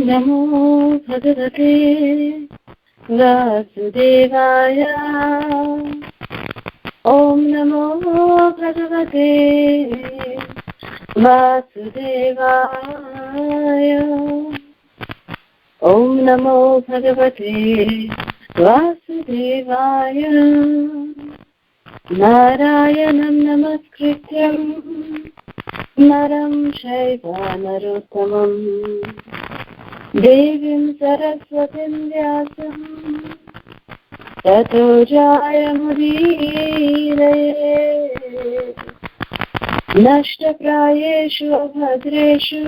नमो भगवते वासुदेवाय। ॐ नमो भगवते वासुदेवाय। ॐ नमो भगवते वासुदेवाय। नारायणं नमस्कृत्यं नरं चैव नरोत्तमं देवीं सरस्वतीं व्यासं ततो जयमुदीरये। नष्टप्रायेषु भद्रेषु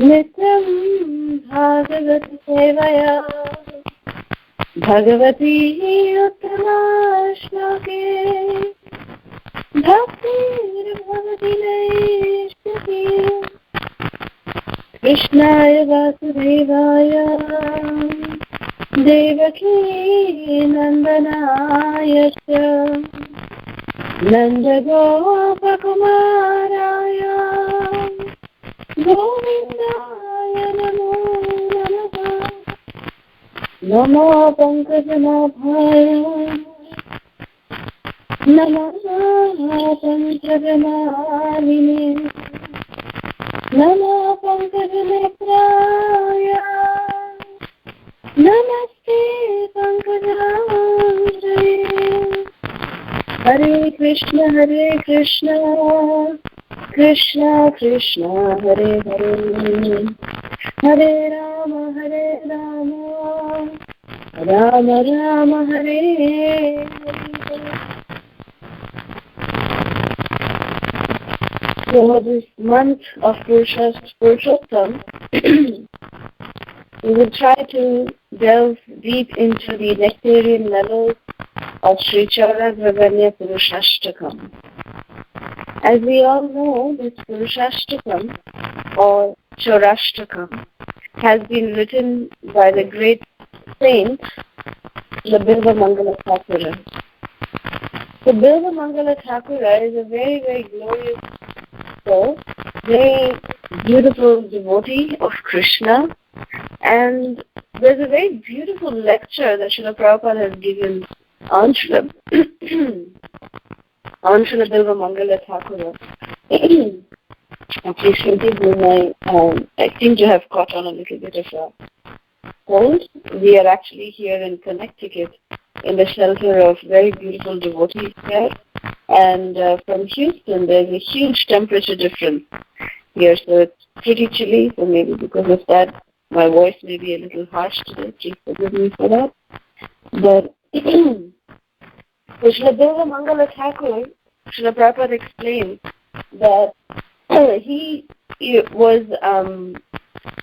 नित्यं भागवत सेवया भगवती उत्तमा श्लोके भक्तिर्भवति नैष्ठिकी। कृष्णाय वासुदेवाय देवकी नन्दनाय च नन्दगोपकुमाराय गोविन्दाय नमो नमः। नमो पङ्कजनाभाय नमः पङ्कजमालिने नमो पङ्कजनेत्राय नमस्ते पङ्कजाङ्घ्रये। हरे कृष्ण कृष्ण कृष्ण हरे हरे, हरे Ram Ram Ram Hare Hare. So this month of Purushashtakam, we will try to delve deep into the Nectarian Mellows of Sri Chauragragnya Purushashtakam. As we all know, this Purushashtakam or Chauragragnya has been written by the great saint, the Bilva Mangala Thakura. The Bilva Mangala Thakura is a very, very glorious soul, very beautiful devotee of Krishna, and there's a very beautiful lecture that Srila Prabhupada has given on Srila Bilva Mangala Thakura. Please forgive me, I seem to have caught on a little bit of a cold. We are actually here in Connecticut in the shelter of very beautiful devotees here. And from Houston, there's a huge temperature difference here, so it's pretty chilly. So maybe because of that, my voice may be a little harsh today. Please forgive me for that. But Srila Bilva Mangala Thakur, Srila Prabhupada explained that he was,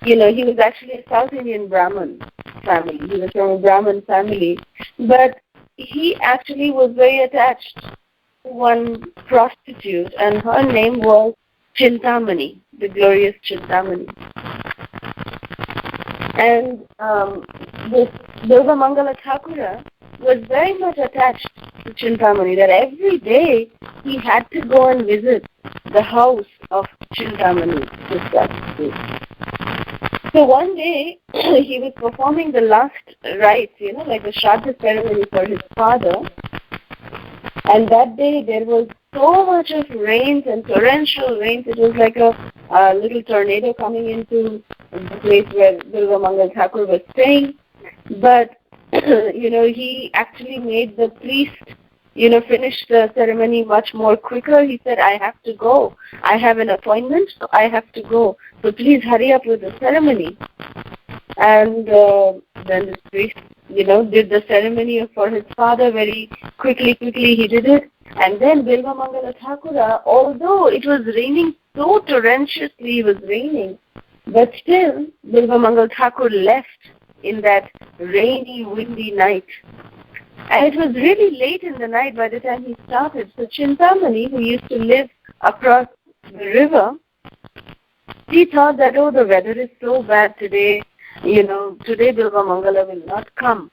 he was actually a South Indian Brahmin family. He was from a Brahmin family, but he actually was very attached to one prostitute, and her name was Chintamani, the glorious Chintamani. And this Bilva Mangala Thakura was very much attached to Chintamani, that every day he had to go and visit the house of Chintamani, this prostitute. So one day he was performing the last rites, like the Shraddha ceremony for his father. And that day there was so much of rains and torrential rains. It was like a little tornado coming into the place where Bilva Mangala Thakur was staying. But, he actually made the priest, finish the ceremony much more quicker. He said, I have to go. I have an appointment, so I have to go. So please hurry up with the ceremony. And then the priest, did the ceremony for his father very quickly he did it. And then Bilva Mangala Thakura, although it was raining so torrentiously, it was raining, but still Bilva Mangala Thakur left in that rainy, windy night. And it was really late in the night by the time he started. So Chintamani, who used to live across the river, she thought that, the weather is so bad today, today Bilva Mangala will not come.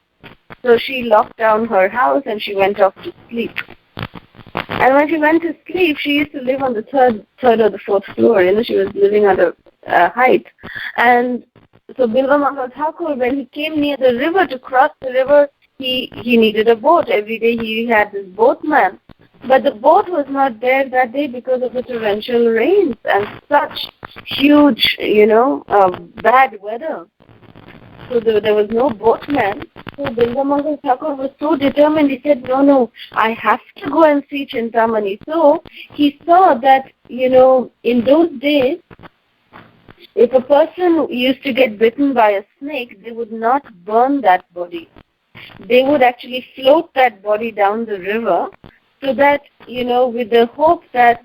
So she locked down her house and she went off to sleep. And when she went to sleep, she used to live on the third or the fourth floor. She was living under height. And so Bilvamangal Thakur, when he came near the river to cross the river, he needed a boat. Every day he had this boatman. But the boat was not there that day because of the torrential rains and such huge, bad weather. So there was no boatman. So Bilvamangal Thakur was so determined. He said, no, I have to go and see Chintamani. So he saw that, in those days, if a person used to get bitten by a snake, they would not burn that body. They would actually float that body down the river so that, with the hope that,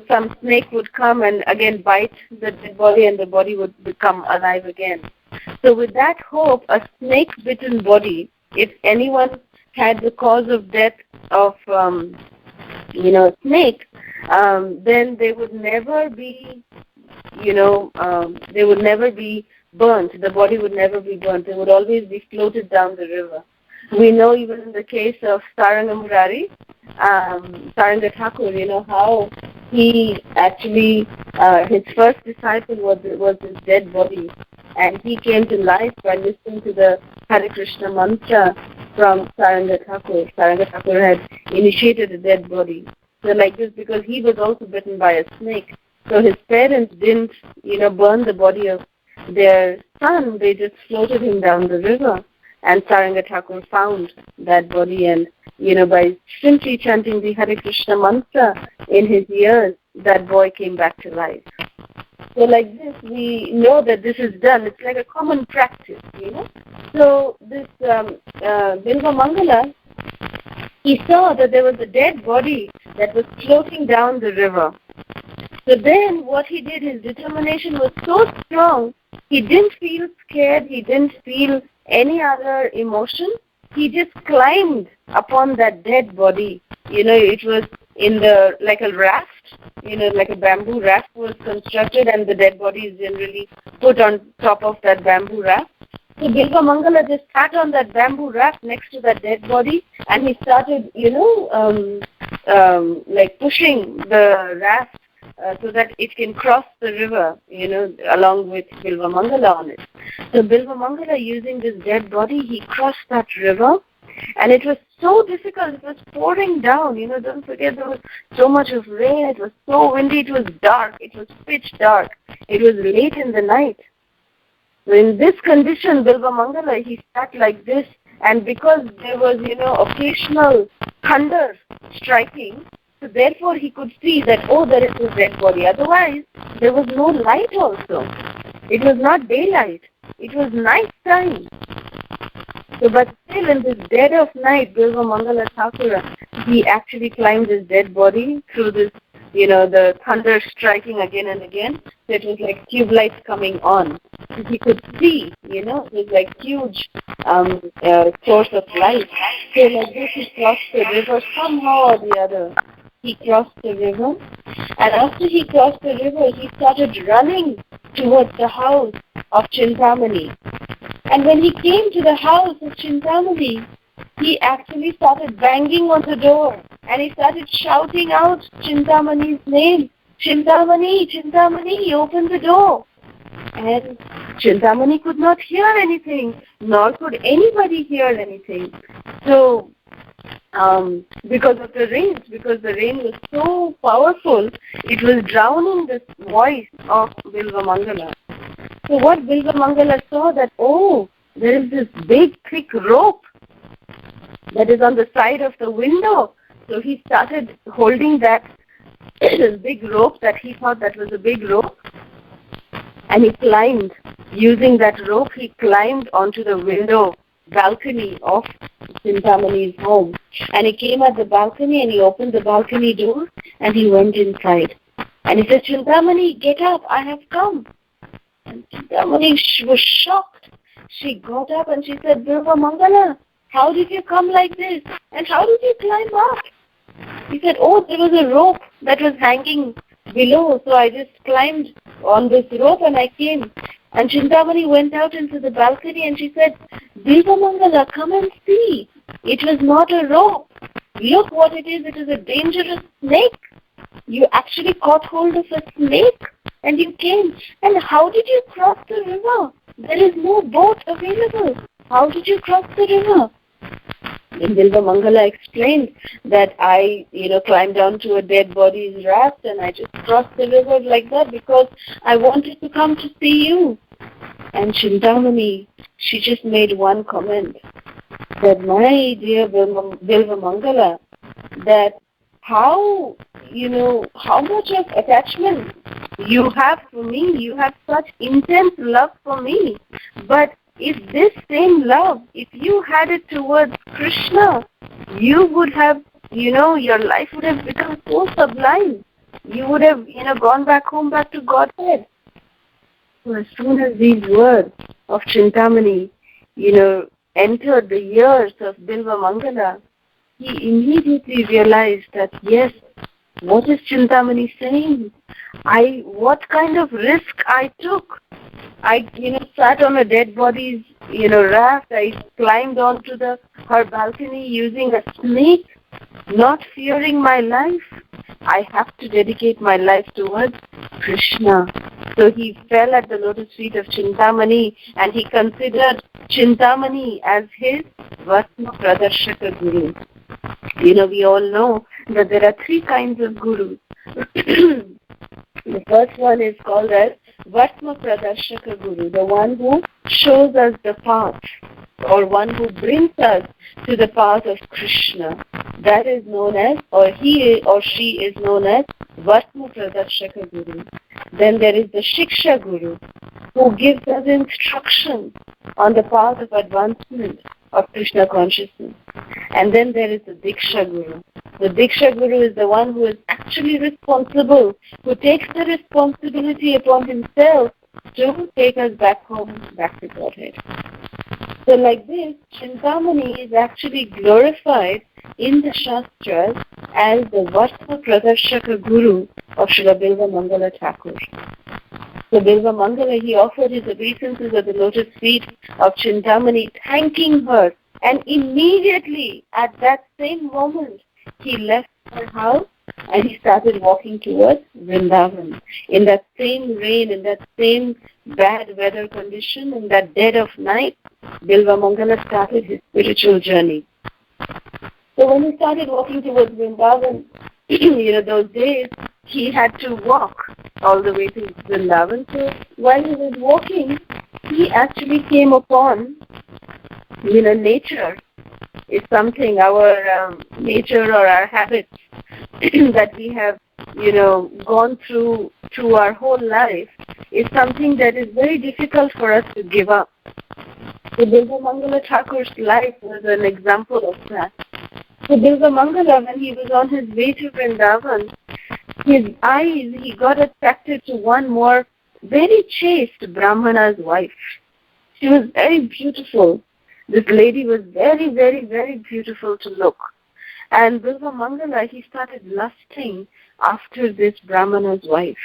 some snake would come and again bite the dead body and the body would become alive again. So with that hope, a snake-bitten body, if anyone had the cause of death of, snake, then they would never be, they would never be burnt. The body would never be burnt. They would always be floated down the river. We know even in the case of Saranga Thakur, how he actually, his first disciple was his dead body. And he came to life by listening to the Hare Krishna mantra from Saranga Thakur. Saranga Thakur had initiated a dead body. So like this, because he was also bitten by a snake. So his parents didn't, burn the body of their son. They just floated him down the river. And Saranga Thakur found that body, and, by simply chanting the Hare Krishna mantra in his ears, that boy came back to life. So like this, we know that this is done. It's like a common practice, So this Bilvamangala, he saw that there was a dead body that was floating down the river. So then what he did, his determination was so strong, he didn't feel scared, he didn't feel any other emotion. He just climbed upon that dead body. It was like a raft, like a bamboo raft was constructed, and the dead body is generally put on top of that bamboo raft. So Bilvamangala just sat on that bamboo raft next to that dead body, and he started, like pushing the raft so that it can cross the river, along with Bilvamangala on it. So Bilvamangala, using this dead body, he crossed that river, and it was so difficult. It was pouring down, don't forget there was so much of rain. It was so windy. It was dark. It was pitch dark. It was late in the night. So in this condition, Bilvamangala, he sat like this, and because there was, occasional thunder striking, so therefore he could see that, there is a dead body. Otherwise, there was no light also. It was not daylight. It was night time. So, but still in this dead of night, Bilvamangala Thakur, he actually climbed his dead body through this, the thunder striking again and again. So it was like tube lights coming on. So he could see, it was like huge source of light. So like this, he crossed the river somehow or the other. He crossed the river, and after he crossed the river, he started running towards the house of Chintamani. And when he came to the house of Chintamani, he actually started banging on the door, and he started shouting out Chintamani's name. Chintamani, Chintamani, open the door. And Chintamani could not hear anything, nor could anybody hear anything. So, because of the rains, because the rain was so powerful, it was drowning the voice of Bilvamangala. So what Bilvamangala saw that, there is this big thick rope that is on the side of the window. So he started holding that big rope that he thought that was a big rope, and he climbed. Using that rope, he climbed onto the window balcony of Chintamani's home. And he came at the balcony, and he opened the balcony door, and he went inside. And he said, Chintamani, get up, I have come. And Chintamani was shocked. She got up and she said, Bilvamangala, how did you come like this? And how did you climb up? He said, there was a rope that was hanging below, so I just climbed on this rope and I came. And Chintamani went out into the balcony and she said, Bilvamangala, come and see. It was not a rope. Look what it is. It is a dangerous snake. You actually caught hold of a snake. And you came. And how did you cross the river? There is no boat available. How did you cross the river? And Bilvamangala explained that I, climbed down to a dead body's raft and I just crossed the river like that because I wanted to come to see you. And Chintamani, she just made one comment that, my dear Bilvamangala, that how much of attachment you have for me, you have such intense love for me, but if this same love, if you had it towards Krishna, you would have, your life would have become so sublime. You would have, gone back home, back to Godhead. So as soon as these words of Chintamani, entered the ears of Bilvamangala, he immediately realized that, yes, what is Chintamani saying? What kind of risk I took? I, sat on a dead body's, raft. I climbed onto her balcony using a snake, not fearing my life. I have to dedicate my life towards Krishna. So he fell at the lotus feet of Chintamani and he considered Chintamani as his Vatma Pradarshaka Guru. We all know that there are three kinds of gurus. The first one is called as Vatma Pradarshaka Guru, the one who shows us the path, or one who brings us to the path of Krishna. That is known as, or he or she is known as Vatma Pradarshaka Guru. Then there is the Shiksha Guru, who gives us instruction on the path of advancement of Krishna consciousness. And then there is the Diksha Guru. The Diksha Guru is the one who is actually responsible, who takes the responsibility upon himself to take us back home, back to Godhead. So like this, Chintamani is actually glorified in the Shastras as the Vatma Pradarshaka Guru of Srila Bilvamangala Thakur. So Bilvamangala, he offered his obeisances at the lotus feet of Chintamani, thanking her. And immediately, at that same moment, he left her house and he started walking towards Vrindavan. In that same rain, in that same bad weather condition, in that dead of night, Bilvamangala started his spiritual journey. So when he started walking towards Vrindavan, those days, he had to walk all the way to Vrindavan. So while he was walking, he actually came upon, nature is something, our nature or our habits that we have, gone through our whole life is something that is very difficult for us to give up. So Bilvamangala Thakur's life was an example of that. So Bilvamangala, when he was on his way to Vrindavan, his eyes, he got attracted to one more very chaste Brahmana's wife. She was very beautiful. This lady was very, very, very beautiful to look. And Bilvamangala, he started lusting after this Brahmana's wife.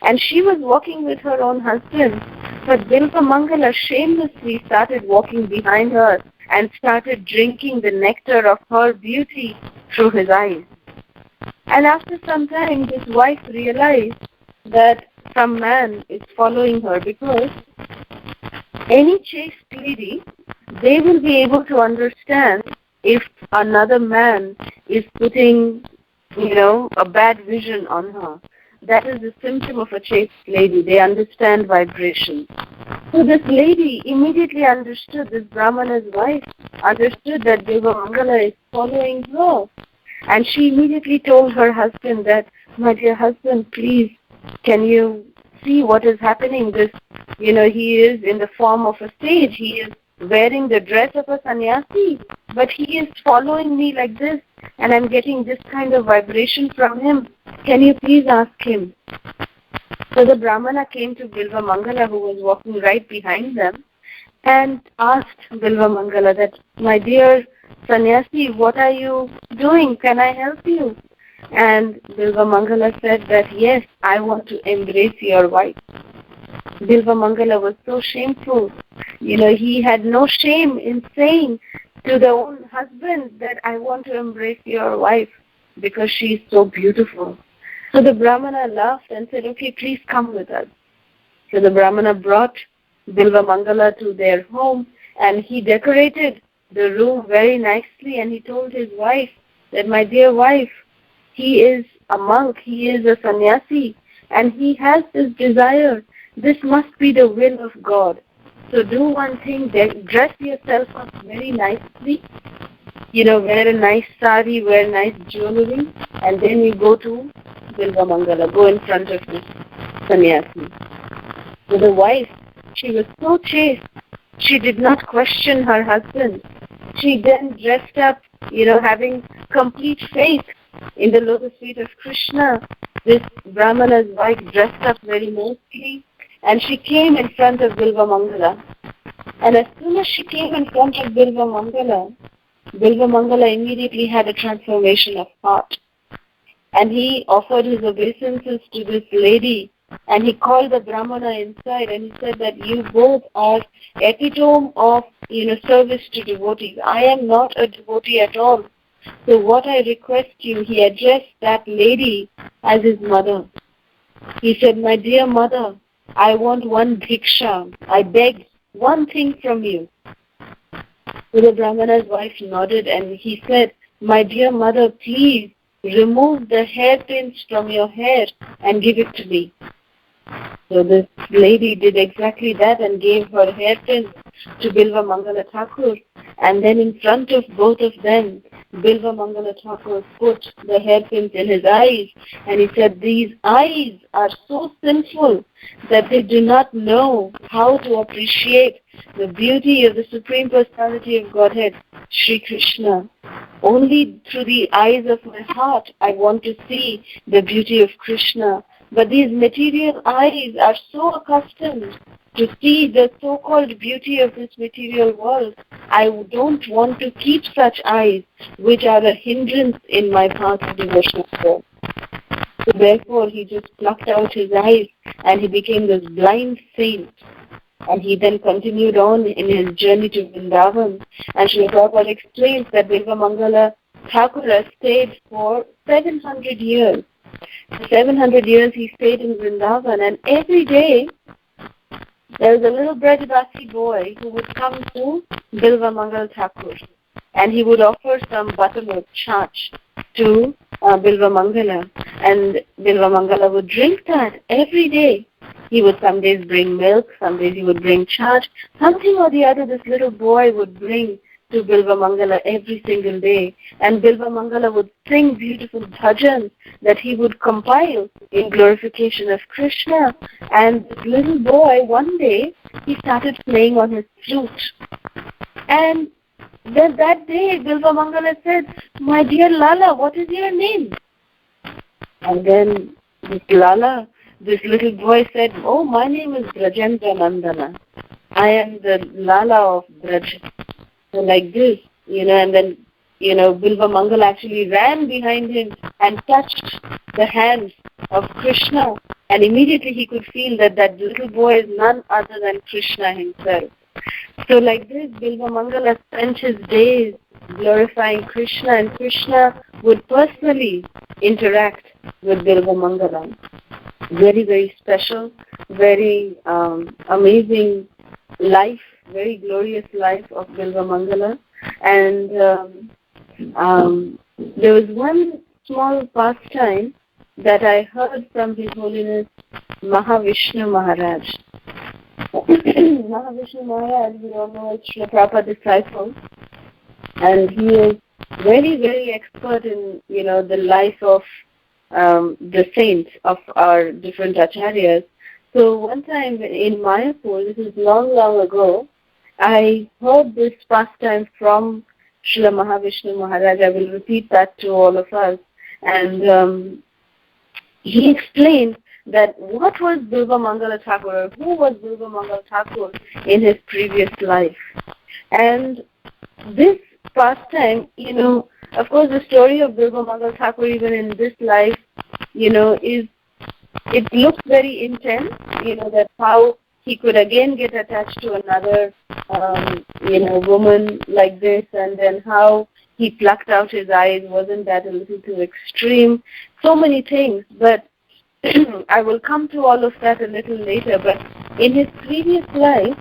And she was walking with her own husband, but Bilvamangala shamelessly started walking behind her and started drinking the nectar of her beauty through his eyes. And after some time, his wife realized that some man is following her, because any chaste lady, they will be able to understand if another man is putting, a bad vision on her. That is a symptom of a chaste lady. They understand vibrations. So this lady immediately understood, this Brahmana's wife understood that Bilvamangala is following her. And she immediately told her husband that, my dear husband, please, can you see what is happening? This, he is in the form of a sage. He is wearing the dress of a sannyasi, but he is following me like this, and I'm getting this kind of vibration from him. Can you please ask him? So the Brahmana came to Bilvamangala, who was walking right behind them, and asked Bilvamangala that, my dear sannyasi, what are you doing? Can I help you? And Bilvamangala said that, yes, I want to embrace your wife. Bilvamangala was so shameful. He had no shame in saying to the own husband that I want to embrace your wife because she is so beautiful. So the Brahmana laughed and said, okay, please come with us. So the Brahmana brought Bilva Mangala to their home, and he decorated the room very nicely, and he told his wife that, my dear wife, he is a monk, he is a sannyasi, and he has this desire. This must be the will of God. So do one thing, dress yourself up very nicely, wear a nice sari, wear nice jewelry, and then you go to Bilva Mangala, go in front of this sannyasi. So the wife, she was so chaste, she did not question her husband. She then dressed up, having complete faith in the lotus feet of Krishna. This Brahmana's wife dressed up very nicely, and she came in front of Bilva Mangala. And as soon as she came in front of Bilva Mangala immediately had a transformation of heart. And he offered his obeisances to this lady, and he called the Brahmana inside, and he said that you both are epitome of, service to devotees. I am not a devotee at all. So what I request you, he addressed that lady as his mother. He said, my dear mother, I want one bhiksha. I beg one thing from you. So the Brahmana's wife nodded, and he said, my dear mother, please remove the hairpins from your hair and give it to me. So this lady did exactly that and gave her hairpins to Bilva Mangala Thakur. And then in front of both of them, Bilva Mangala Thakur put the hairpins in his eyes, and he said, these eyes are so sinful that they do not know how to appreciate the beauty of the Supreme Personality of Godhead, Sri Krishna. Only through the eyes of my heart I want to see the beauty of Krishna. But these material eyes are so accustomed to see the so-called beauty of this material world. I don't want to keep such eyes which are a hindrance in my path of devotional service. So therefore he just plucked out his eyes and he became this blind saint. And he then continued on in his journey to Vrindavan. And Srila Prabhupada explains that Bilva Mangala Thakur stayed for 700 years. For 700 years he stayed in Vrindavan, and every day there was a little Brajavasi boy who would come to Bilva Mangala Thakur, and he would offer some buttermilk chaach to Bilva Mangala, and Bilva Mangala would drink that every day. He would some days bring milk, some days he would bring chaach, something or the other this little boy would bring to Bilva Mangala every single day. And Bilva Mangala would sing beautiful bhajans that he would compile in glorification of Krishna. And this little boy, one day, he started playing on his flute. And then that day, Bilva Mangala said, my dear Lala, what is your name? And then this little boy said, oh, my name is Brajendra Nandana. I am the Lala of Braj. So like this, and then, Bilva Mangala actually ran behind him and touched the hands of Krishna. And immediately he could feel that that little boy is none other than Krishna himself. So like this, Bilva Mangala spent his days glorifying Krishna, and Krishna would personally interact with Bilva Mangala. Very, very special, very amazing life, very glorious life of Bilva Mangala. And there was one small pastime that I heard from His Holiness Mahavishnu Maharaj. Mahavishnu Maharaj, we all know, is Srila Prabhupada disciple, and he is very, very expert in, the life of the saints of our different acharyas. So one time in Mayapur, this is long, long ago, I heard this pastime from Srila Mahavishnu Maharaj. I will repeat that to all of us. And he explained that what was Bilva Mangala Thakur, or who was Bilva Mangala Thakur in his previous life. And this pastime, of course, the story of Bilva Mangala Thakur even in this life, it looks very intense, that how he could again get attached to another, woman like this, and then how he plucked out his eyes. Wasn't that a little too extreme? So many things, but I will come to all of that a little later. But in his previous life,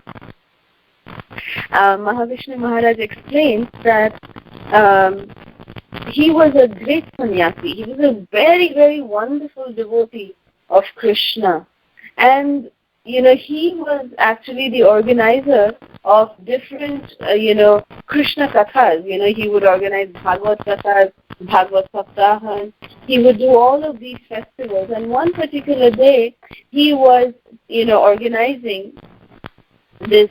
Mahavishnu Maharaj explains that he was a great sannyasi. He was a very, very wonderful devotee of Krishna. And, he was actually the organizer of different, Krishna kathas. He would organize Bhagavad kathas, Bhagavad Saptahan. He would do all of these festivals. And one particular day, he was, organizing this,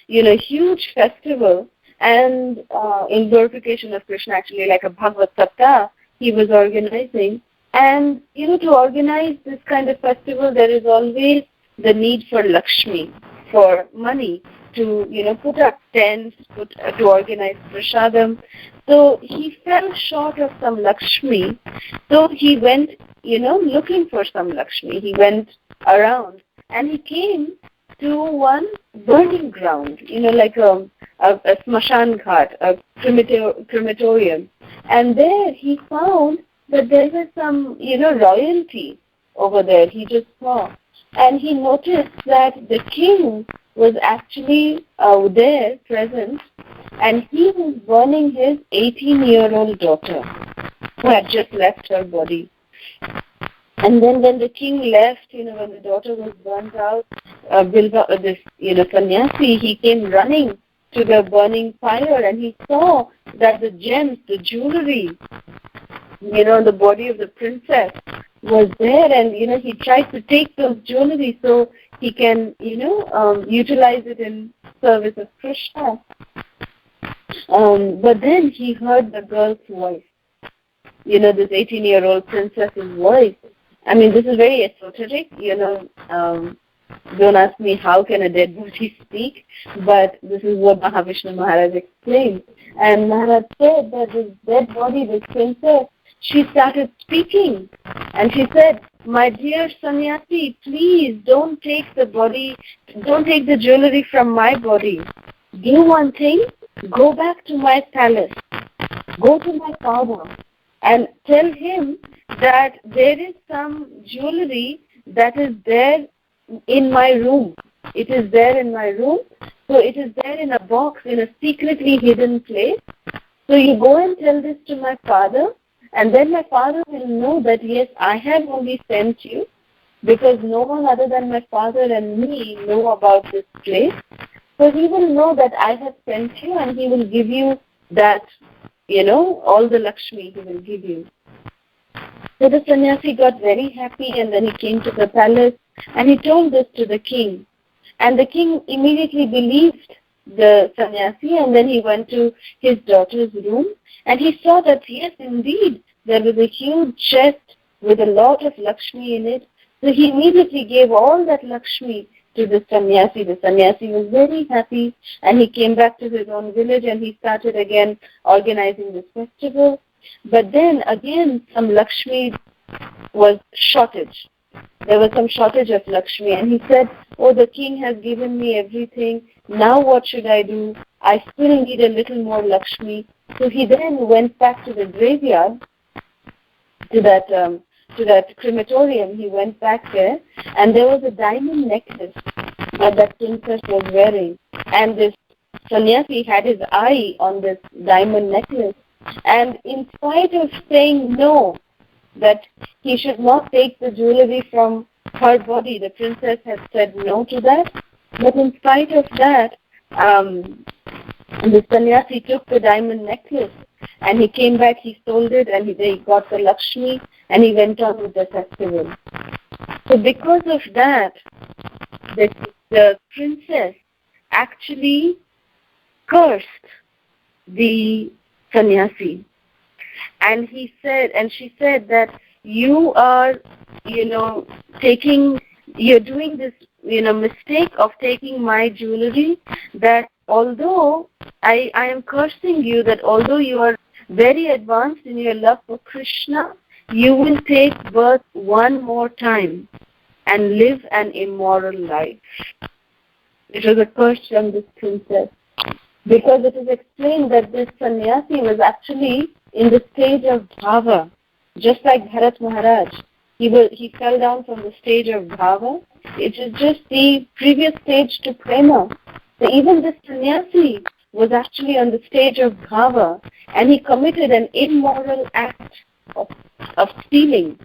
huge festival, and in glorification of Krishna, actually like a Bhagavad Saptah, he was organizing. And, to organize this kind of festival, there is always the need for Lakshmi, for money, to, put up tents, to organize prasadam. So he fell short of some Lakshmi. So he went, looking for some Lakshmi. He went around and he came to one burning ground, like a smashan ghat, a crematorium. And there he found that there was some, royalty over there. He just saw. And he noticed that the king was actually there, present, and he was burning his 18-year-old daughter, who had just left her body. And then when the king left, when the daughter was burnt out, this, sannyasi, he came running to the burning fire, and he saw that the gems, the jewelry, the body of the princess was there, and, he tried to take those jewelry so he can, utilize it in service of Krishna. But then he heard the girl's voice, this 18-year-old princess's voice. I mean, this is very esoteric, don't ask me how can a dead body speak, but this is what Mahavishnu Maharaj explained. And Maharaj said that this dead body, this princess, she started speaking, and she said, "My dear sannyasi, please don't take the jewelry from my body. Do one thing, go back to my palace, go to my father, and tell him that there is some jewelry that is there in my room. It is there in my room, so it is there in a box in a secretly hidden place. So you go and tell this to my father, and then my father will know that, yes, I have only sent you, because no one other than my father and me know about this place. So he will know that I have sent you, and he will give you that, all the Lakshmi he will give you." So the sannyasi got very happy, and then he came to the palace, and he told this to the king. And the king immediately believed the sannyasi, and then he went to his daughter's room, and he saw that, yes, indeed, there was a huge chest with a lot of Lakshmi in it. So he immediately gave all that Lakshmi to the sannyasi. The sannyasi was very happy, and he came back to his own village, and he started again organizing this festival. But then again, some Lakshmi was shortage. There was some shortage of Lakshmi, and he said, "Oh, the king has given me everything. Now what should I do? I still need a little more Lakshmi." So he then went back to the graveyard, to that crematorium. He went back there, and there was a diamond necklace that princess was wearing. And this sannyasi had his eye on this diamond necklace. And in spite of saying no, that he should not take the jewelry from her body, the princess had said no to that. But in spite of that, the sannyasi took the diamond necklace, and he came back, he sold it, and he got the Lakshmi, and he went on with the festival. So because of that, the princess actually cursed the sannyasi. And she said that you are, you're doing this, mistake of taking my jewelry, that although I am cursing you, that although you are very advanced in your love for Krishna, you will take birth one more time and live an immoral life. It was a curse from this princess. because it is explained that this sannyasi was actually in the stage of bhava, just like Bharat Maharaj. He fell down from the stage of bhava. It is just the previous stage to prema. So even this sannyasi was actually on the stage of bhava, and he committed an immoral act of stealing.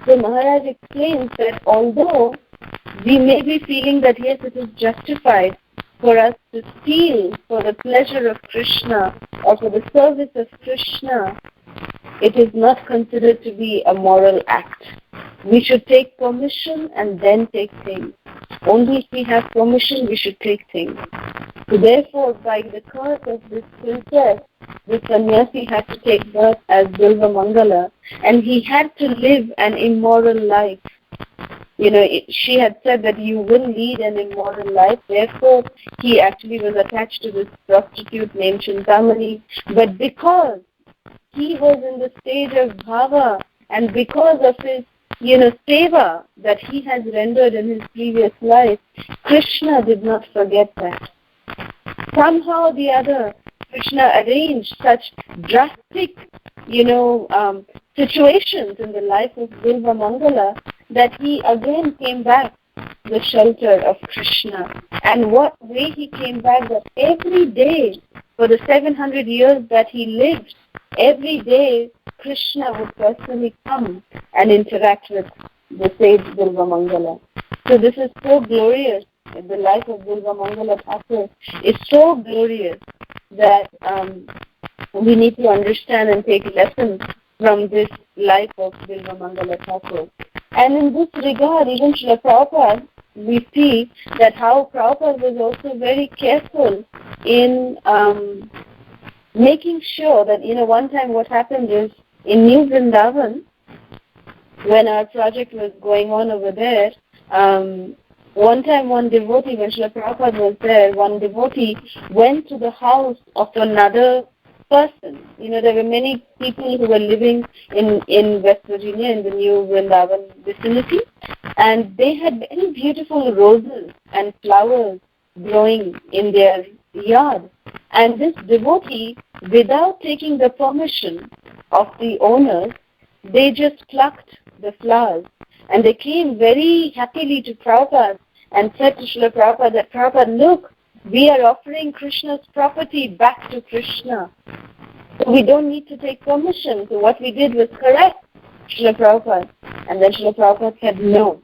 So Maharaj explains that although we may be feeling that yes, it is justified for us to steal for the pleasure of Krishna or for the service of Krishna, it is not considered to be a moral act. We should take permission and then take things. Only if we have permission, we should take things. So therefore, by the curse of this princess, the sannyasi had to take birth as Bilva Mangala, and he had to live an immoral life. She had said that you will lead an immoral life. Therefore, he actually was attached to this prostitute named Chintamani. But because he was in the stage of bhava, and because of his seva that he has rendered in his previous life, Krishna did not forget that. Somehow or the other, Krishna arranged such drastic, situations in the life of Bilva Mangala that he again came back to the shelter of Krishna. And what way he came back, that every day for the 700 years that he lived, every day Krishna would personally come and interact with the sage Bilva Mangala. So this is so glorious. The life of Bilva Mangala Thakur is so glorious that we need to understand and take lessons from this life of Bilva Mangala Thakur. And in this regard, even Srila Prabhupada, we see that how Prabhupada was also very careful in making sure that, one time what happened is, in New Vrindavan, when our project was going on over there, one time one devotee, when Srila Prabhupada was there, one devotee went to the house of another person. There were many people who were living in West Virginia, in the New Vrindavan vicinity, and they had very beautiful roses and flowers growing in their yard. And this devotee, without taking the permission of the owners, they just plucked the flowers. And they came very happily to Prabhupada and said to Srila Prabhupada that, Prabhupada, look, we are offering Krishna's property back to Krishna. So we don't need to take permission. So what we did was correct, Srila Prabhupada. And then Srila Prabhupada said, no,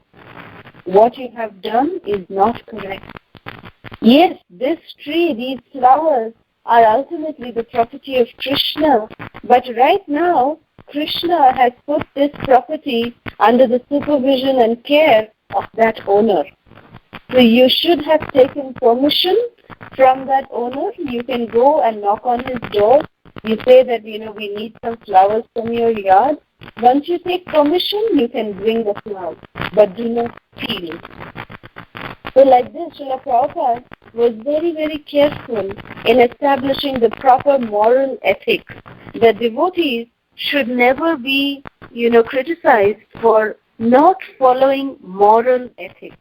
what you have done is not correct. Yes, this tree, these flowers are ultimately the property of Krishna. But right now, Krishna has put this property under the supervision and care of that owner. So you should have taken permission from that owner. You can go and knock on his door. You say that, we need some flowers from your yard. Once you take permission, you can bring the flowers, but do not steal. So like this, Srila Prabhupada was very, very careful in establishing the proper moral ethics. The devotees should never be, criticized for not following moral ethics.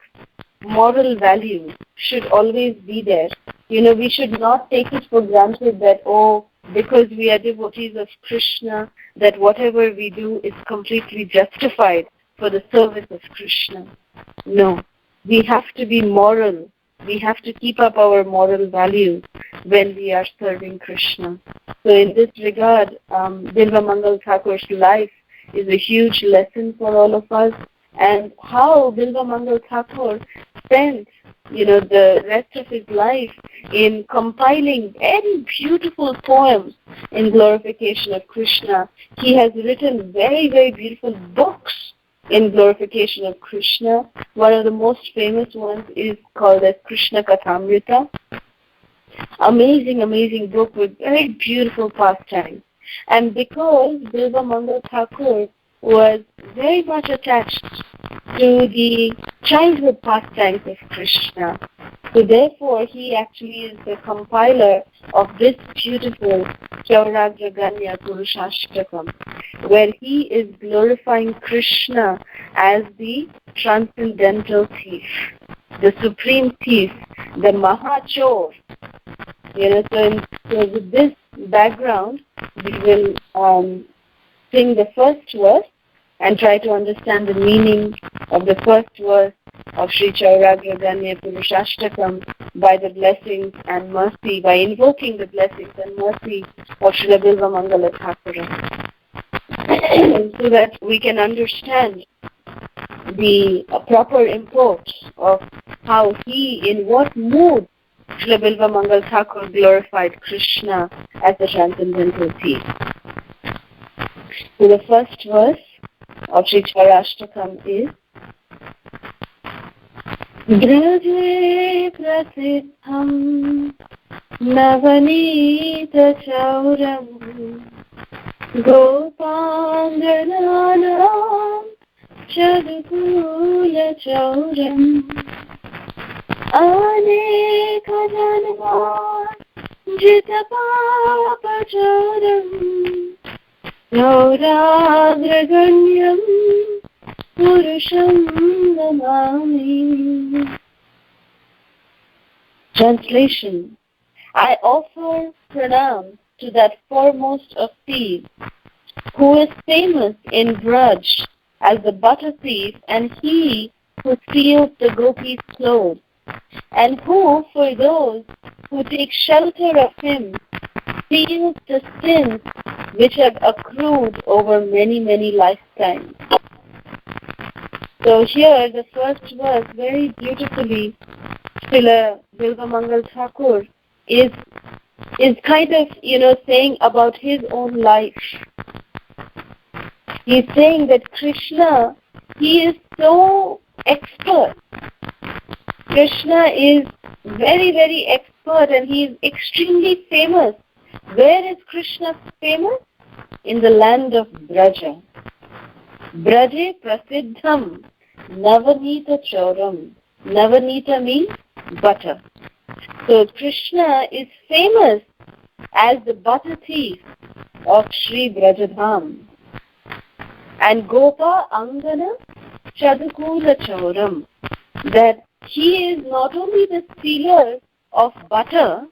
Moral values should always be there. We should not take it for granted that, because we are devotees of Krishna, that whatever we do is completely justified for the service of Krishna. No. We have to be moral. We have to keep up our moral values when we are serving Krishna. So in this regard, Bilva Mangal Thakur's life is a huge lesson for all of us, and how Bilva Mangal Thakur spent, the rest of his life in compiling very beautiful poems in glorification of Krishna. He has written very, very beautiful books in glorification of Krishna. One of the most famous ones is called as Krishna Kathamrita. Amazing, amazing book with very beautiful pastimes. And because Bilva Mangal Thakur was very much attached to the childhood pastimes of Krishna, so therefore he actually is the compiler of this beautiful Chauragragnya Purushashtakam, where he is glorifying Krishna as the transcendental thief, the supreme thief, the Mahachor, So with this background, we will sing the first verse and try to understand the meaning of the first verse of Sri Chauragragnya Purushashtakam by the blessings and mercy, by invoking the blessings and mercy of Srila Bilva Mangala Thakura, so that we can understand the proper import of how in what mood Srila Bilva Mangal Thakur glorified Krishna as the transcendental thief. So the first verse of Sri Chauragragnya is Braje prasiddham navanita chauram gopangananam chadukula chauram aneka janma jitapapa chauram Chauragraganyam Purushashtakam. Translation: I offer pranam to that foremost of thieves, who is famous in Braj as the butter thief, and he who steals the gopis' clothes, and who, for those who take shelter of him, steals the sins which have accrued over many, many lifetimes. So here, the first verse, very beautifully, Srila Bilva Mangal Thakur is kind of, saying about his own life. He's saying that Krishna, he is so expert. Krishna is very, very expert, and he is extremely famous. Where is Krishna famous? In the land of Braja. Braje prasiddham navanita chauram. Navanita means butter. So Krishna is famous as the butter thief of Sri Brajadham. And Gopa Angana Chadukula Chauram, that he is not only the stealer of butter,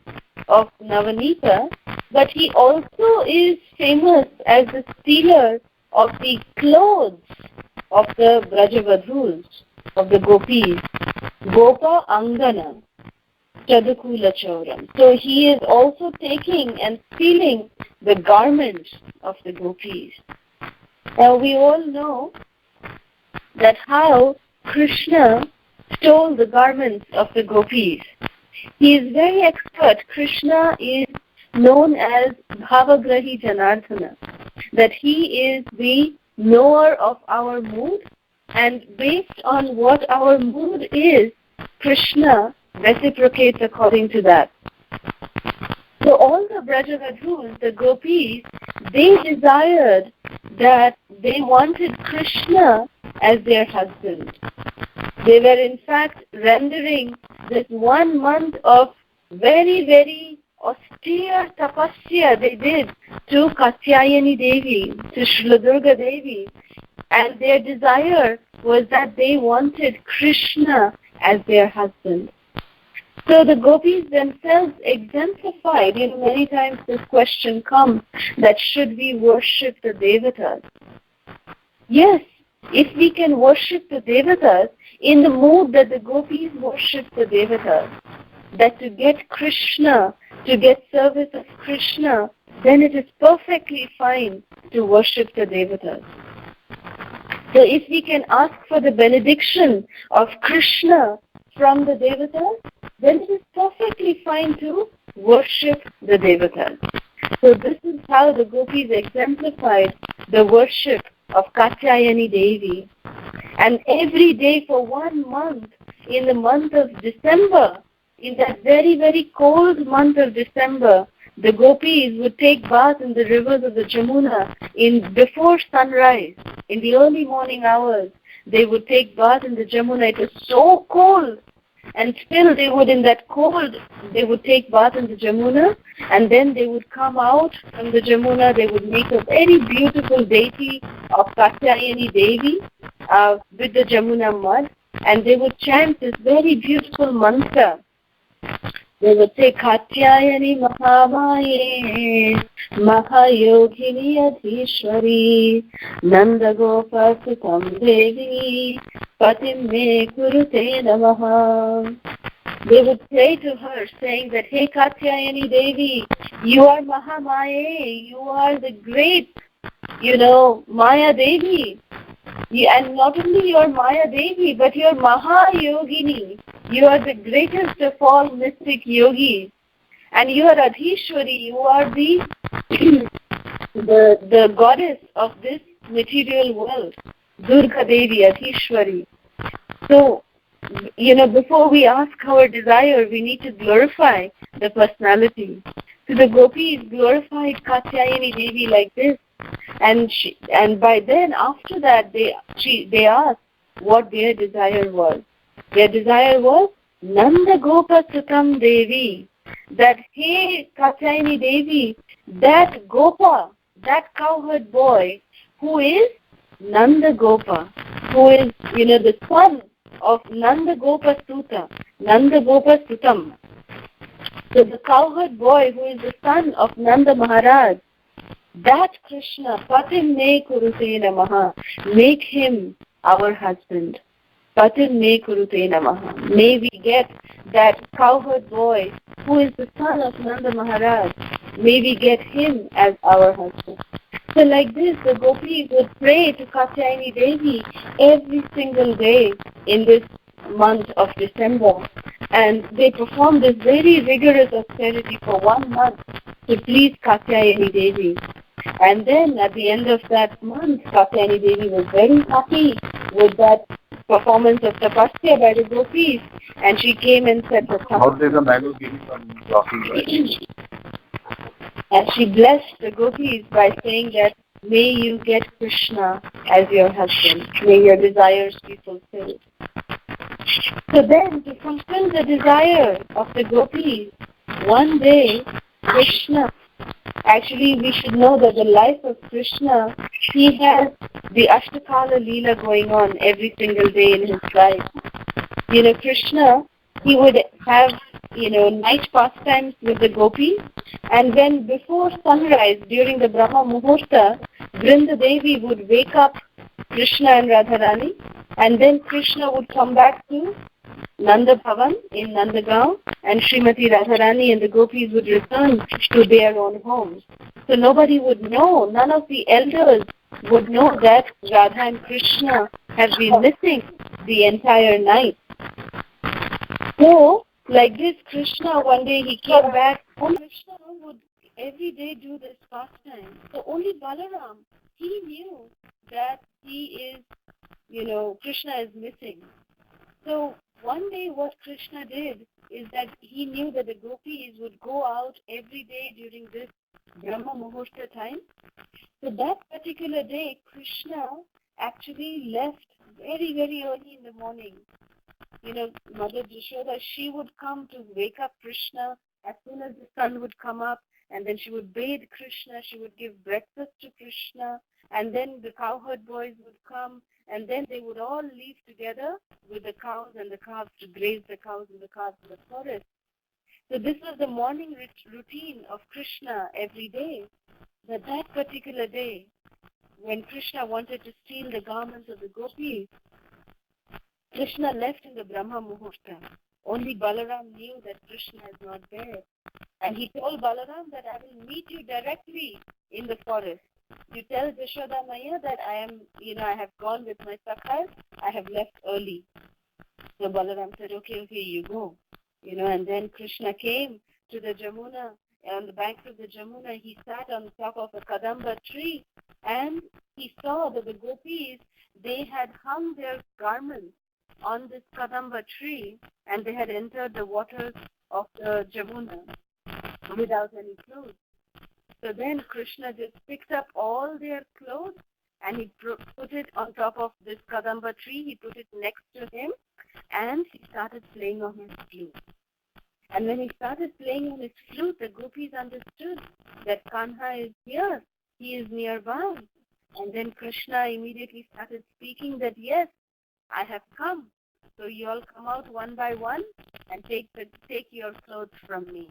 of Navanita, but he also is famous as the stealer of the clothes of the Brajavadhus, of the gopis. Gopa Angana Chadukula Chauram. So he is also taking and stealing the garments of the gopis. Now we all know that how Krishna stole the garments of the gopis. He is very expert. Krishna is known as Bhavagrahi Janardhana, that he is the knower of our mood, and based on what our mood is, Krishna reciprocates according to that. So all the Brajavadhus, the gopis, they desired that they wanted Krishna as their husband. They were in fact rendering this 1 month of very, very austere tapasya they did to Katyayani Devi, to Srila Durga Devi, and their desire was that they wanted Krishna as their husband. So the gopis themselves exemplified, many times this question comes, that should we worship the devatas? Yes, if we can worship the devatas in the mood that the gopis worship the devatas, that to get Krishna, to get service of Krishna, then it is perfectly fine to worship the devatas. So if we can ask for the benediction of Krishna from the devatas, then it is perfectly fine to worship the devatas. So this is how the gopis exemplified the worship of Katyayani Devi. And every day for 1 month, in the month of December, in that very, very cold month of December, the gopis would take bath in the rivers of the Jamuna before sunrise, in the early morning hours. They would take bath in the Jamuna. It was so cold. And still they would, in that cold, they would take bath in the Jamuna, and then they would come out from the Jamuna. They would make a very beautiful deity of Katyayani Devi with the Jamuna mud, and they would chant this very beautiful mantra. They would say, Katyayani Mahamaye, Mahayogini Adhishwari, Nanda Gopa Sutam Devi, Patim Me Kurute Namaha. They would pray to her saying that, hey Katyayani Devi, you are Mahamaye, you are the great, Maya Devi. And not only you are Maya Devi, but you are Mahayogini. You are the greatest of all mystic yogis. And you are Adhishwari, you are the goddess of this material world. Durga Devi, Adhishwari. So, before we ask our desire, we need to glorify the personality. So the gopis glorified Katyayani Devi like this. And by then, after that, they asked what their desire was. Their desire was Nanda Gopa Sutam Devi. That, hey Katyayani Devi, that Gopa, that cowherd boy, who is Nanda Gopa, who is, the son of Nanda Gopa Suta, Nanda Gopa Sutam. So the cowherd boy who is the son of Nanda Maharaj, that Krishna, Patim Me Kurute Namaha, make him our husband. Patim Me Kurute Namaha. May we get that cowherd boy who is the son of Nanda Maharaj. May we get him as our husband. So like this, the gopis would pray to Katyayani Devi every single day in this month of December. And they performed this very rigorous austerity for 1 month to please Katyayani Devi. And then at the end of that month, Katyayani Devi was very happy with that performance of tapasya by the gopis. And she came and said, how did the Mellows give you some talking? And she blessed the gopis by saying that, may you get Krishna as your husband. May your desires be fulfilled. So then, to fulfill the desire of the gopis, one day, Krishna, actually we should know that the life of Krishna, he has the Ashtakala Leela going on every single day in his life. Krishna, he would have, night pastimes with the gopis, and then before sunrise, during the Brahma Muhurta, Vrinda Devi would wake up Krishna and Radharani, and then Krishna would come back to Nanda Bhavan in Nandagaon, and Srimati Radharani and the gopis would return to their own homes. So nobody would know, none of the elders would know that Radha and Krishna have been missing the entire night. So, like this, Krishna, one day he came back. Krishna would every day do this pastime. So only Balaram, he knew that he is, Krishna is missing. So one day what Krishna did is that he knew that the gopis would go out every day during this Brahma Muhurta time. So that particular day, Krishna actually left very, very early in the morning. Mother Jashoda, she would come to wake up Krishna as soon as the sun would come up, and then she would bathe Krishna, she would give breakfast to Krishna, and then the cowherd boys would come, and then they would all leave together with the cows and the calves to graze the cows and the calves in the forest. So this was the morning routine of Krishna every day. But that particular day, when Krishna wanted to steal the garments of the gopis, Krishna left in the Brahma Muhurta. Only Balaram knew that Krishna is not there. And he told Balaram that I will meet you directly in the forest. You tell Jashoda Maya that I have gone with my sakhas, I have left early. So Balaram said, okay, you go. And then Krishna came to the Jamuna. On the banks of the Jamuna, he sat on the top of a kadamba tree, and he saw that the gopis, they had hung their garments on this kadamba tree, and they had entered the waters of the Jamuna without any clothes. So then Krishna just picked up all their clothes and he put it on top of this kadamba tree. He put it next to him, and he started playing on his flute. And when he started playing on his flute, the gopis understood that Kanha is here. He is nearby. And then Krishna immediately started speaking that, yes, I have come. So you all come out one by one and take your clothes from me.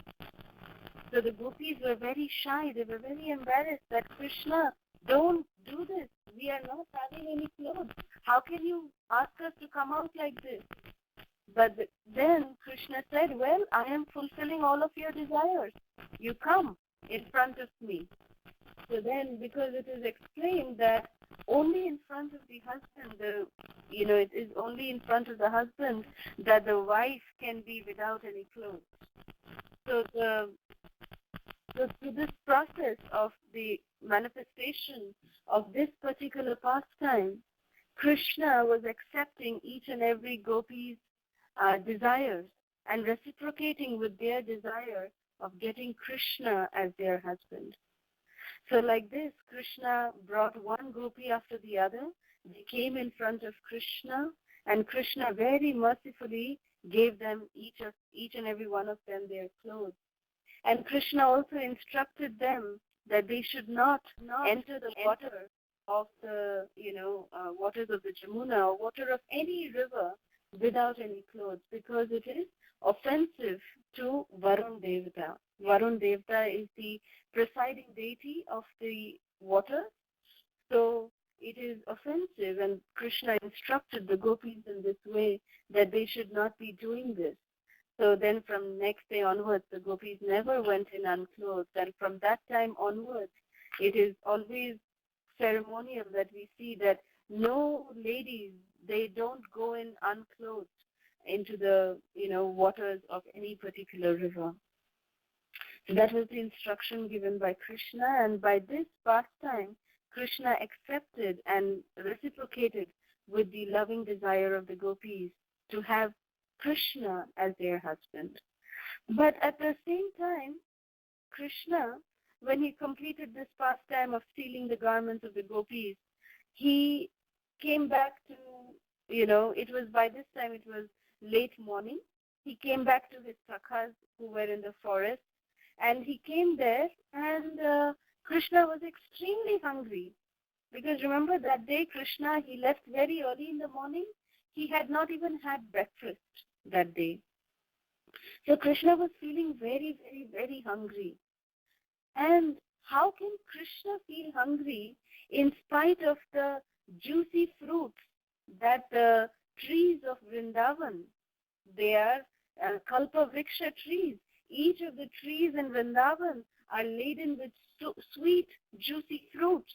So the gopis were very shy. They were very embarrassed that Krishna, don't do this. We are not having any clothes. How can you ask us to come out like this? But then Krishna said, well, I am fulfilling all of your desires. You come in front of me. So then, because it is explained that only in front of the husband, it is only in front of the husband that the wife can be without any clothes. So through this process of the manifestation of this particular pastime, Krishna was accepting each and every gopi's desires and reciprocating with their desire of getting Krishna as their husband. So like this, Krishna brought one gopi after the other. They came in front of Krishna, and Krishna very mercifully gave them each and every one of them their clothes. And Krishna also instructed them that they should not enter the water of the waters of the Jamuna or water of any river without any clothes, because it is offensive to Varun Devata. Varun Devata is the presiding deity of the water, so it is offensive, and Krishna instructed the gopis in this way that they should not be doing this. So then from next day onwards, the gopis never went in unclothed, and from that time onwards, it is always ceremonial that we see that no ladies, they don't go in unclothed into the waters of any particular river. So that was the instruction given by Krishna, and by this pastime, Krishna accepted and reciprocated with the loving desire of the gopis to have Krishna as their husband. But at the same time, Krishna, when he completed this pastime of stealing the garments of the gopis, he came back to, it was by this time, it was late morning. He came back to his sakhas who were in the forest, and he came there, and Krishna was extremely hungry. Because remember that day Krishna, he left very early in the morning. He had not even had breakfast that day. So Krishna was feeling very, very, very hungry. And how can Krishna feel hungry in spite of the juicy fruits that the trees of Vrindavan, they are Kalpa Vriksha trees. Each of the trees in Vrindavan are laden with sweet, juicy fruits.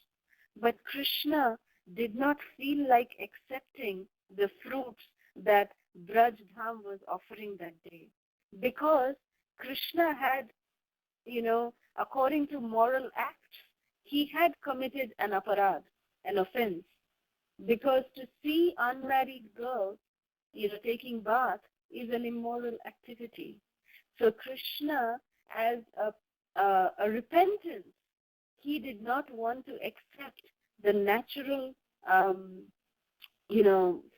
But Krishna did not feel like accepting the fruits that Braj Dham was offering that day. Because Krishna had, according to moral acts, he had committed an aparad, an offense. Because to see unmarried girls, taking bath is an immoral activity. So Krishna, as a repentance, he did not want to accept the natural,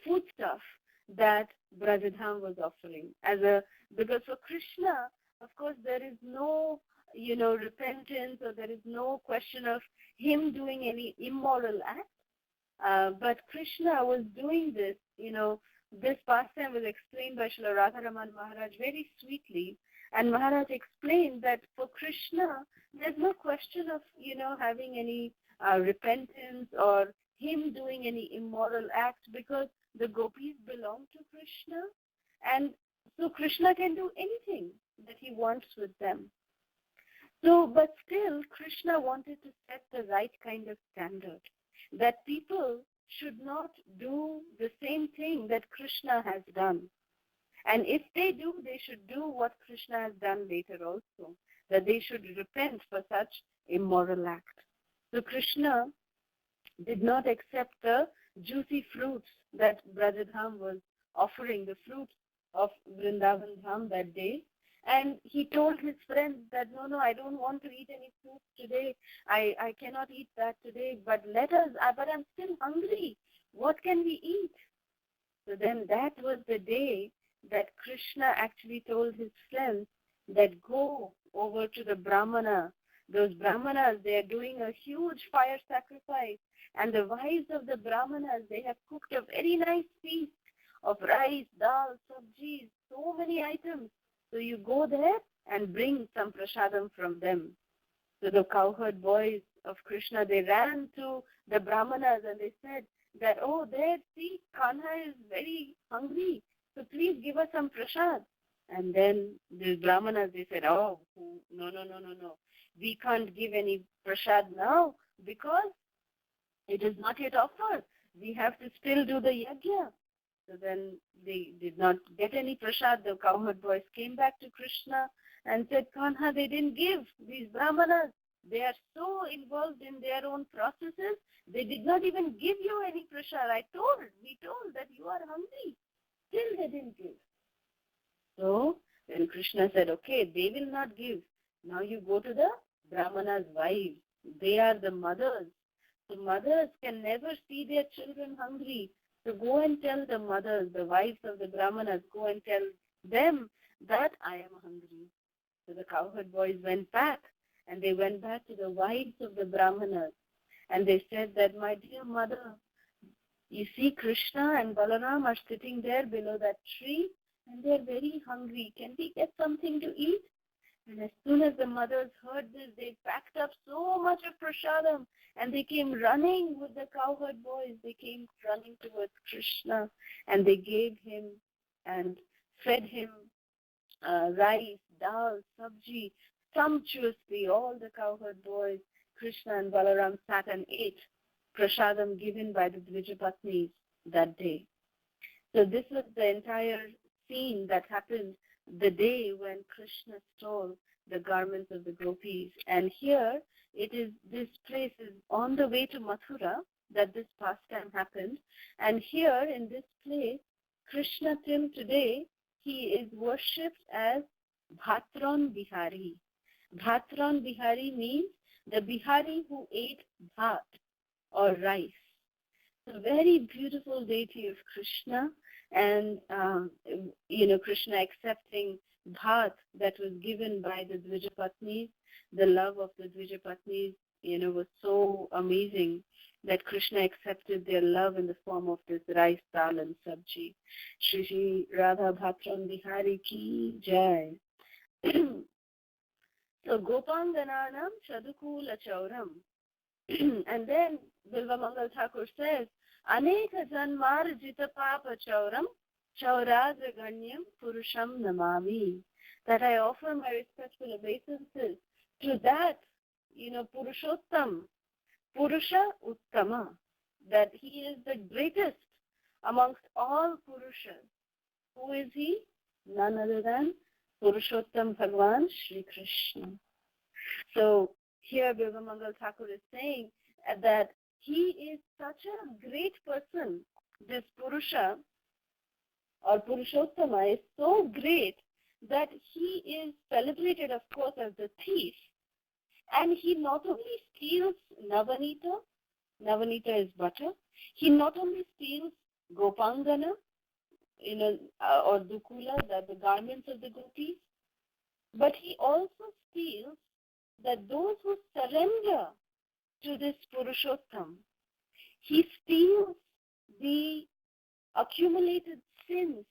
foodstuff that Brajadham was offering. Because for Krishna, of course, there is no, repentance, or there is no question of him doing any immoral act. But Krishna was doing this, this pastime was explained by Srila Radharaman Maharaj very sweetly. And Maharaj explained that for Krishna, there's no question of, having any repentance or him doing any immoral act, because the gopis belong to Krishna. And so Krishna can do anything that he wants with them. So, but still, Krishna wanted to set the right kind of standard, that people should not do the same thing that Krishna has done. And if they do, they should do what Krishna has done later also, that they should repent for such immoral act. So Krishna did not accept the juicy fruits that Brajadham was offering, the fruits of Vrindavan Dham that day. And he told his friends that, no, I don't want to eat any fruits today. I cannot eat that today, but but I'm still hungry. What can we eat? So then that was the day that Krishna actually told his friends that go over to the Brahmana. Those Brahmanas, they are doing a huge fire sacrifice. And the wives of the Brahmanas, they have cooked a very nice feast of rice, dal, sabji, so many items. So you go there and bring some prasadam from them. So the cowherd boys of Krishna, they ran to the Brahmanas and they said that, oh, there, see, Kanha is very hungry, so please give us some prasad. And then the Brahmanas, they said, oh, no. We can't give any prasad now because it is not yet offered. We have to still do the yajna. So then they did not get any prasad. The cowherd boys came back to Krishna and said, Kanha, they didn't give. These Brahmanas, they are so involved in their own processes, they did not even give you any prasad. We told that you are hungry. Still they didn't give. So then Krishna said, okay, they will not give. Now you go to the Brahmanas' wives. They are the mothers. The mothers can never see their children hungry. So go and tell the mothers, the wives of the Brahmanas, go and tell them that I am hungry. So the cowherd boys went back, and they went back to the wives of the Brahmanas, and they said that, my dear mother, you see Krishna and Balaram are sitting there below that tree, and they're very hungry. Can we get something to eat? And as soon as the mothers heard this, they packed up so much of prasadam, and they came running with the cowherd boys. They came running towards Krishna, and they gave him and fed him rice, dal, sabji, sumptuously. All the cowherd boys, Krishna and Balaram, sat and ate prasadam given by the Dvijapatnis that day. So this was the entire scene that happened the day when Krishna stole the garments of the gopis. And here, this place is on the way to Mathura that this pastime happened. And here in this place, Krishna till today, he is worshipped as Bhatron Bihari. Bhatron Bihari means the Bihari who ate bhat or rice. A very beautiful deity of Krishna, and Krishna accepting bhat that was given by the Dvijapatnis. The love of the Dvijapatnis, was so amazing that Krishna accepted their love in the form of this rice, dal, and sabji. Shri Shri Radha Bhatran Bihari ki jai. So Gopangananam Shadukula Chauram. And then Bilva Mangal Thakur says, Aneka Janmarjita Papa Chauram Chauragragnya Purusham Namami. That I offer my respectful obeisances to that, Purushottam, Purusha Uttama, that he is the greatest amongst all Purushas. Who is he? None other than Purushottam Bhagavan Shri Krishna. So here Bilva Mangal Thakur is saying that he is such a great person. This Purusha or Purushottama is so great that he is celebrated, of course, as the thief. And he not only steals Navanita is butter, he not only steals Gopangana, or Dukula, the garments of the gopis, but he also steals that those who surrender to this Purushottam, he steals the accumulated sins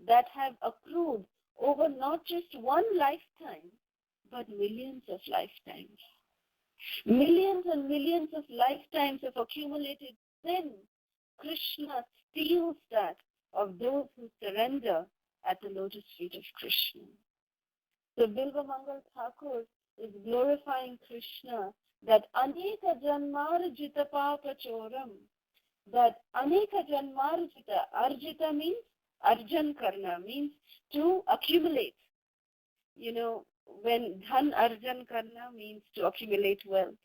that have accrued over not just one lifetime, but millions of lifetimes. Millions and millions of lifetimes of accumulated sin. Krishna steals that of those who surrender at the lotus feet of Krishna. So Bilva Mangal Thakur is glorifying Krishna that Aneka Janmarjita Papa Choram, that Aneka Janmarjita, Arjita means Arjan Karna, means to accumulate. When Dhan Arjan Karna means to accumulate wealth.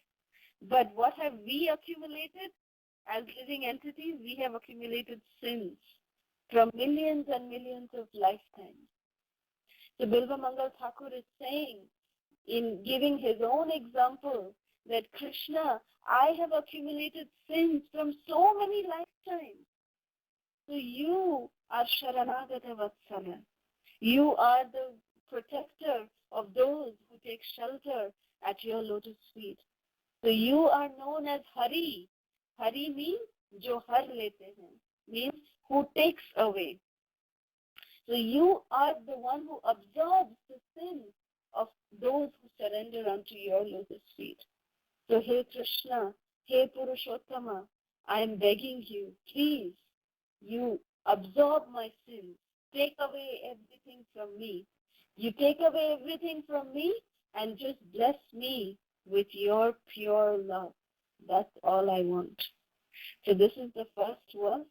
But what have we accumulated as living entities? We have accumulated sins from millions and millions of lifetimes. So Bilva Mangal Thakur is saying, in giving his own example, that Krishna, I have accumulated sins from so many lifetimes. So you are Sharanagata Vatsala. You are the protector of those who take shelter at your lotus feet. So you are known as Hari. Hari means Jo har lete hain, means who takes away. So you are the one who absorbs the sin of those who surrender unto your lotus feet. So, hey Krishna, hey Purushashtama, I am begging you, please, you absorb my sins. Take away everything from me. You take away everything from me and just bless me with your pure love. That's all I want. So this is the first verse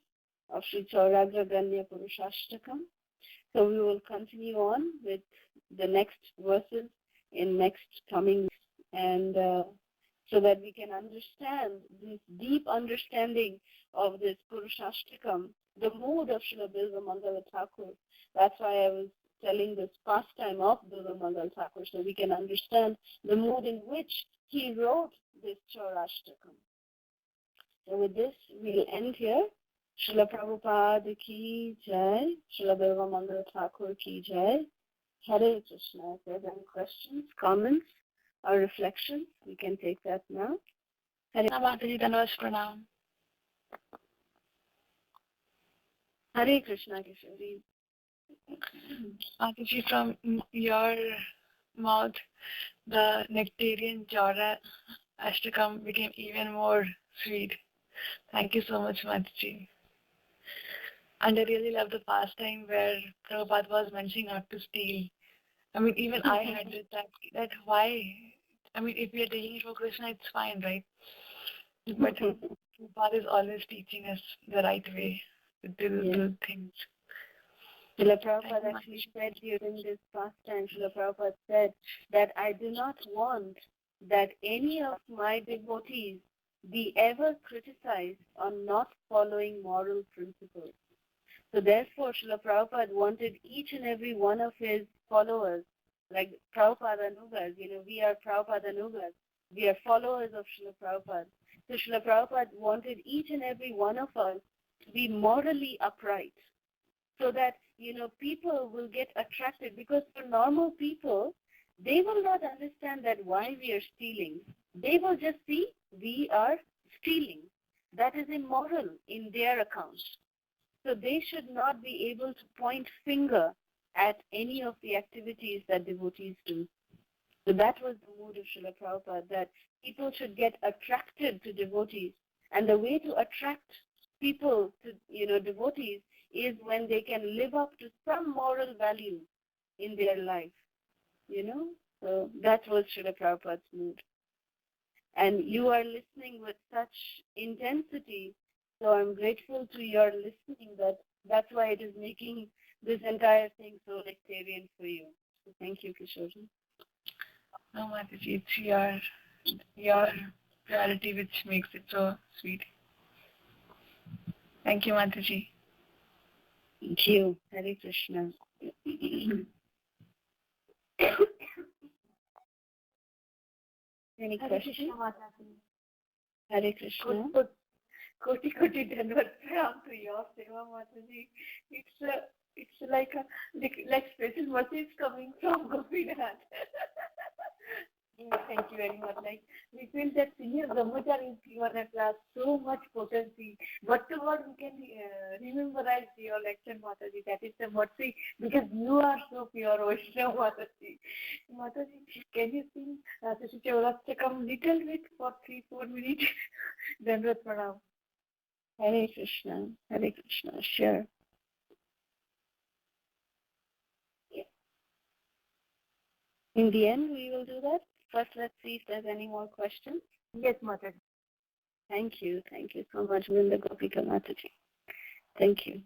of Sri Chauragragnya Purushashtakam. So we will continue on with the next verses in next coming, and so that we can understand this deep understanding of this Purushashtakam, the mood of Srila Bilva Mangala Thakur. That's why I was telling this pastime of Bilva Mangala Thakur, so we can understand the mood in which he wrote this Chaurashtakam. So with this, we'll end here. Srila Prabhupada ki jai, Srila Bilva Mangala Thakur ki jai. Hare Krishna. If there's any questions, comments, or reflections, we can take that now. Hare Krishna, Kishori. Mataji, from your mouth, the Nectarian Chauragragnya became even more sweet. Thank you so much, Mataji. And I really love the pastime where Prabhupada was mentioning not to steal. I mean, even I had it that why? I mean, if we are taking it for Krishna, it's fine, right? But Prabhupada is always teaching us the right way to do things. Srila Prabhupada actually said during this pastime, Srila Prabhupada said that I do not want that any of my devotees be ever criticized on not following moral principles. So therefore, Srila Prabhupada wanted each and every one of his followers, like Prabhupada Nugas, we are Prabhupada Nugas, we are followers of Srila Prabhupada. So Srila Prabhupada wanted each and every one of us to be morally upright, so that, people will get attracted, because for normal people, they will not understand that why we are stealing. They will just see we are stealing. That is immoral in their account. So they should not be able to point finger at any of the activities that devotees do. So that was the mood of Srila Prabhupada, that people should get attracted to devotees. And the way to attract people to, devotees is when they can live up to some moral value in their life, So that was Srila Prabhupada's mood. And you are listening with such intensity, so I'm grateful to your listening. That's why it is making this entire thing so nectarian for you. So thank you, Kishore. No, Mataji, it's your purity which makes it so sweet. Thank you, Mataji. Thank you. Hare Krishna. Any questions? Hare Krishna. Koti Dhanvat Pram to your Seva, Mataji. It's like special message coming from Gopinath. Thank you very much. We feel that senior brahmacharis given at last so much potency. What to what we can rememberize your lecture, Mataji. That is the mercy, because you are so pure, Vaishnava, Mataji. Mataji, can you sing Sri Chauragragnya little bit for 3-4 minutes? Dhanvat Pranam. Hare Krishna. Hare Krishna. Sure. In the end, we will do that. First, let's see if there's any more questions. Yes, Mataji. Thank you. Thank you so much, Vrinda Gopika Mataji. Thank you.